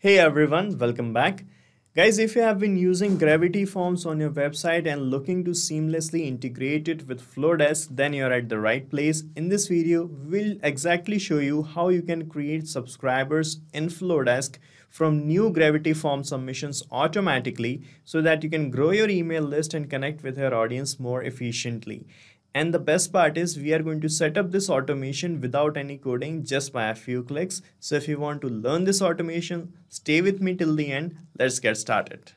Hey everyone, welcome back. Guys, if you have been using Gravity Forms on your website and looking to seamlessly integrate it with Flowdesk, then you're at the right place. In this video, we'll exactly show you how you can create subscribers in Flowdesk from new Gravity Form submissions automatically so that you can grow your email list and connect with your audience more efficiently. And the best part is we are going to set up this automation without any coding just by a few clicks. So if you want to learn this automation, stay with me till the end. Let's get started.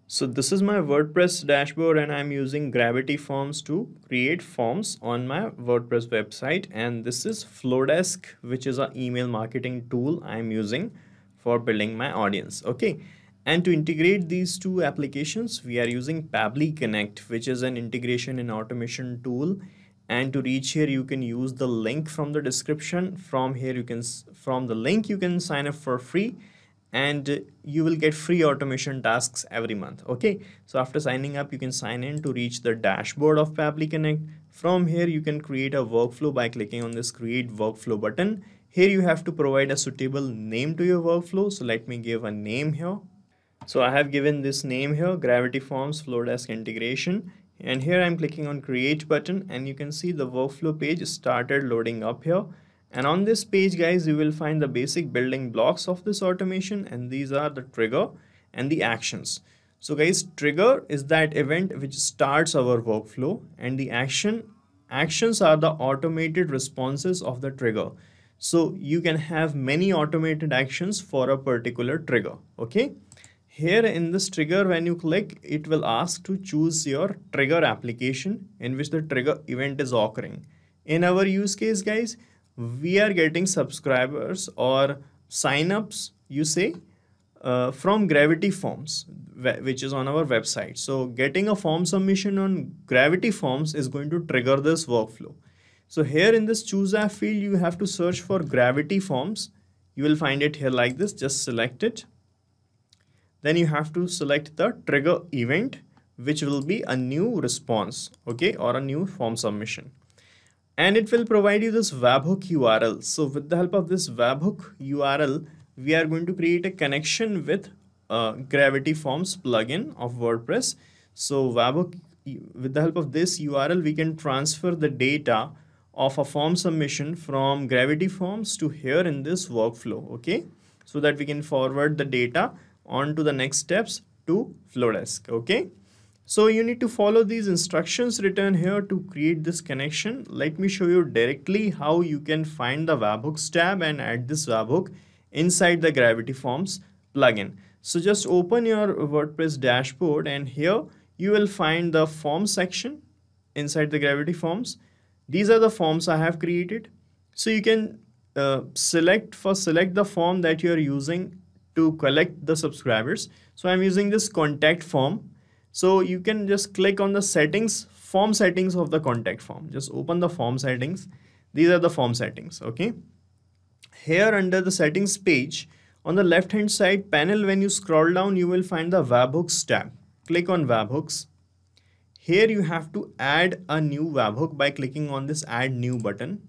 So this is my WordPress dashboard and I'm using Gravity Forms to create forms on my WordPress website. And this is Flowdesk, which is an email marketing tool I'm using for building my audience. Okay. And to integrate these two applications, we are using Pabbly Connect, which is an integration and automation tool. And to reach here, you can use the link from the description. From the link, you can sign up for free and you will get free automation tasks every month. Okay, so after signing up, you can sign in to reach the dashboard of Pabbly Connect. From here, you can create a workflow by clicking on this create workflow button. Here you have to provide a suitable name to your workflow. So let me give a name here. So I have given this name here, Gravity Forms Flowdesk Integration. And here I'm clicking on create button and you can see the workflow page started loading up here. And on this page, guys, you will find the basic building blocks of this automation. And these are the trigger and the actions. So guys, trigger is that event which starts our workflow, and the actions are the automated responses of the trigger. So you can have many automated actions for a particular trigger. Okay. Here in this trigger, when you click, it will ask to choose your trigger application in which the trigger event is occurring. In our use case, guys, we are getting subscribers or signups, you say, from Gravity Forms, which is on our website. So getting a form submission on Gravity Forms is going to trigger this workflow. So here in this choose app field, you have to search for Gravity Forms. You will find it here like this. Just select it. Then you have to select the trigger event, which will be a new response, okay, or a new form submission. And it will provide you this webhook URL. So with the help of this webhook URL, we are going to create a connection with Gravity Forms plugin of WordPress. So webhook, with the help of this URL, we can transfer the data of a form submission from Gravity Forms to here in this workflow, okay, so that we can forward the data on to the next steps to Flowdesk. Okay, so you need to follow these instructions written here to create this connection. Let me show you directly how you can find the webhooks tab and add this webhook inside the Gravity Forms plugin. So just open your WordPress dashboard and here you will find the form section inside the Gravity Forms. These are the forms I have created. So you can select the form that you are using to collect the subscribers. So I'm using this contact form. So you can just click on the settings, form settings of the contact form. Just open the form settings. These are the form settings. Okay. Here under the settings page, on the left hand side panel, when you scroll down, you will find the webhooks tab. Click on webhooks. Here you have to add a new webhook by clicking on this add new button.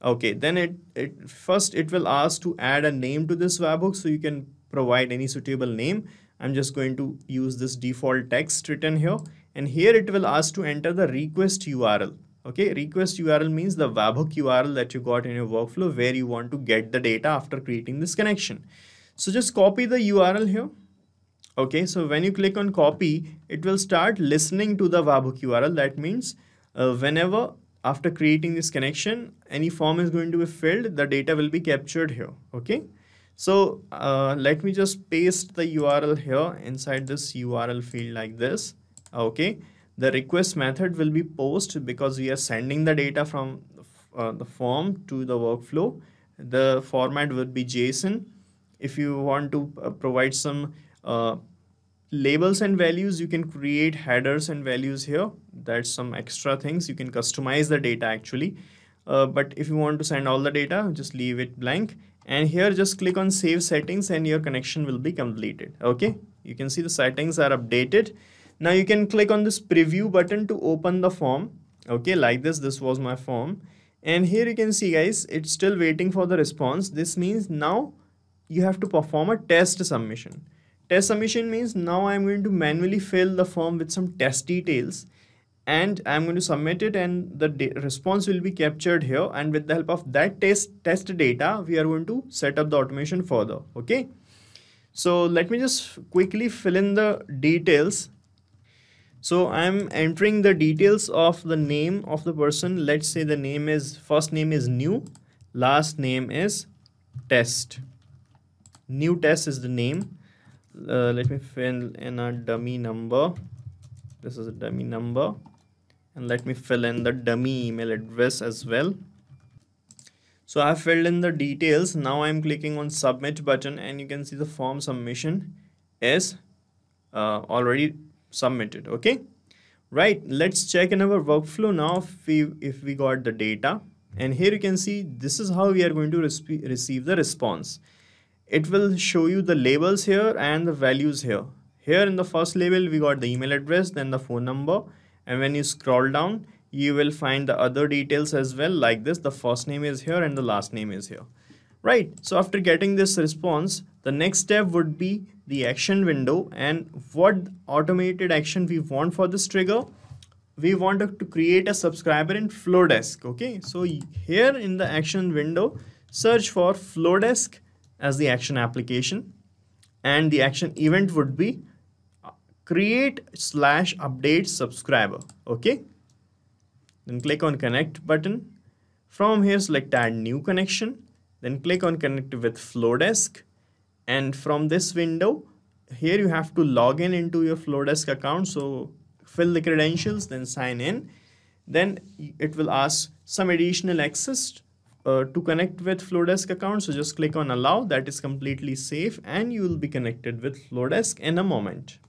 Okay, then it will ask to add a name to this webhook, so you can provide any suitable name. I'm just going to use this default text written here, and here it will ask to enter the request URL. Okay, request URL means the webhook URL that you got in your workflow where you want to get the data after creating this connection. So just copy the URL here. Okay, so when you click on copy, it will start listening to the webhook URL. That means whenever after creating this connection, any form is going to be filled, the data will be captured here. Okay, so let me just paste the URL here inside this URL field like this. Okay, the request method will be post because we are sending the data from the form to the workflow. The format would be JSON. If you want to provide some labels and values, you can create headers and values here. That's some extra things. You can customize the data actually. But if you want to send all the data, just leave it blank. And here just click on save settings and your connection will be completed. Okay, you can see the settings are updated. Now you can click on this preview button to open the form. Okay, like this was my form. And here you can see, guys, it's still waiting for the response. This means now you have to perform a test submission. Test submission means now I'm going to manually fill the form with some test details, and I'm going to submit it, and the response will be captured here, and with the help of that test data we are going to set up the automation further. Okay, so let me just quickly fill in the details. So I'm entering the details of the name of the person. Let's say the name is, first name is new, last name is test. New test is the name. Let me fill in a dummy number. This is a dummy number, and let me fill in the dummy email address as well. So I filled in the details. Now I'm clicking on submit button, and you can see the form submission is already submitted. Okay, right, let's check in our workflow now if we got the data, and here you can see this is how we are going to receive the response. It will show you the labels here and the values here. Here in the first label we got the email address, then the phone number, and when you scroll down you will find the other details as well, like this. The first name is here and the last name is here. Right, so after getting this response, the next step would be the action window. And what automated action we want for this trigger? We want to create a subscriber in Flowdesk. Okay, so here in the action window, search for Flowdesk as the action application, and the action event would be create/update subscriber. Okay, then click on connect button. From here select add new connection, then click on connect with Flowdesk, and from this window here you have to log in into your Flowdesk account. So fill the credentials, then sign in. Then it will ask some additional access to connect with Flowdesk account. So just click on allow. That is completely safe, and you will be connected with Flowdesk in a moment.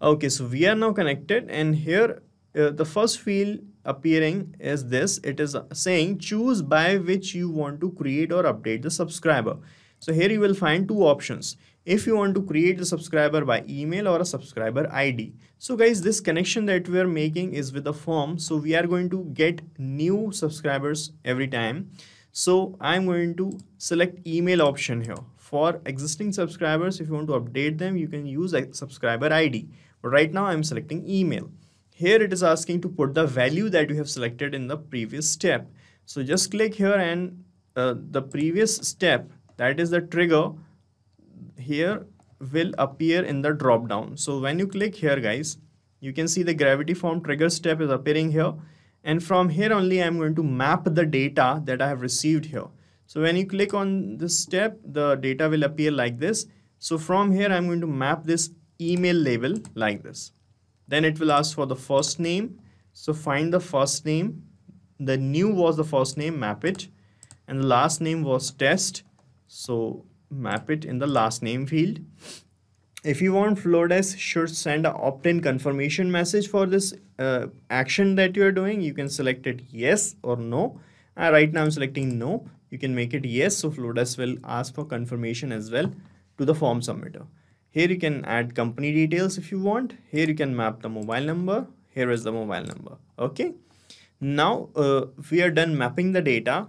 Okay, so we are now connected, and here the first field appearing is this. It is saying choose by which you want to create or update the subscriber. So here you will find two options. If you want to create the subscriber by email or a subscriber ID. So guys, this connection that we are making is with a form. So we are going to get new subscribers every time. So I'm going to select email option here. For existing subscribers, if you want to update them, you can use a subscriber ID. But right now I'm selecting email. Here it is asking to put the value that you have selected in the previous step. So just click here, and the previous step, that is the trigger, here will appear in the drop down. So when you click here guys, you can see the gravity form trigger step is appearing here, and from here only I'm going to map the data that I have received here. So when you click on this step, the data will appear like this. So from here I'm going to map this email label like this. Then it will ask for the first name. So find the first name. The new was the first name, map it, and the last name was test. So map it in the last name field. If you want, Flowdesk should send an opt-in confirmation message for this action that you are doing. You can select it yes or no. Right now I'm selecting no. You can make it yes. So Flowdesk will ask for confirmation as well to the form submitter. Here you can add company details if you want. Here you can map the mobile number. Here is the mobile number. Okay. Now we are done mapping the data.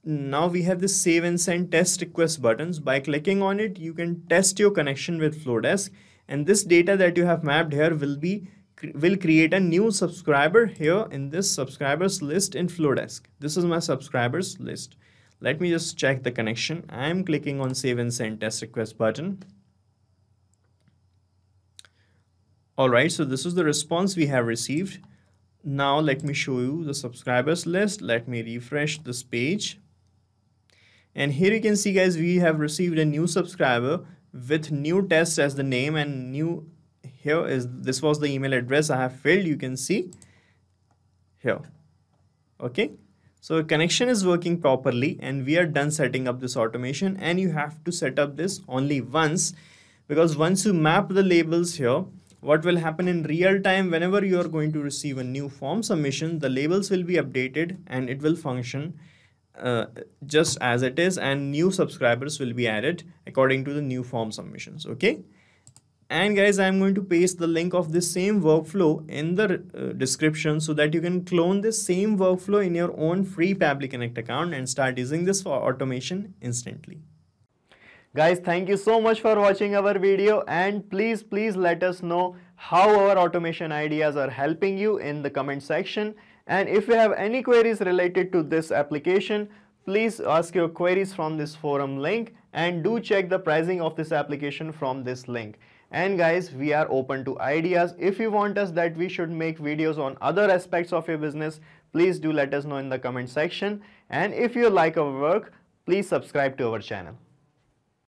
Now we have the save and send test request buttons. By clicking on it, you can test your connection with Flowdesk, and this data that you have mapped here will create a new subscriber here in this subscribers list in Flowdesk. This is my subscribers list. Let me just check the connection. I am clicking on save and send test request button. Alright, so this is the response we have received. Now let me show you the subscribers list. Let me refresh this page. And here you can see guys, we have received a new subscriber with new test as the name, and new here is, this was the email address I have filled. You can see here. Okay, so connection is working properly, and we are done setting up this automation. And you have to set up this only once, because once you map the labels here, what will happen in real time, whenever you are going to receive a new form submission, the labels will be updated and it will function just as it is, and new subscribers will be added according to the new form submissions. Okay, And guys, I'm going to paste the link of this same workflow in the description so that you can clone this same workflow in your own free Pabbly Connect account and start using this for automation instantly. Guys, thank you so much for watching our video, and please let us know how our automation ideas are helping you in the comment section. And if you have any queries related to this application, please ask your queries from this forum link, and do check the pricing of this application from this link. And guys, we are open to ideas. If you want us that we should make videos on other aspects of your business, please do let us know in the comment section. And if you like our work, please subscribe to our channel.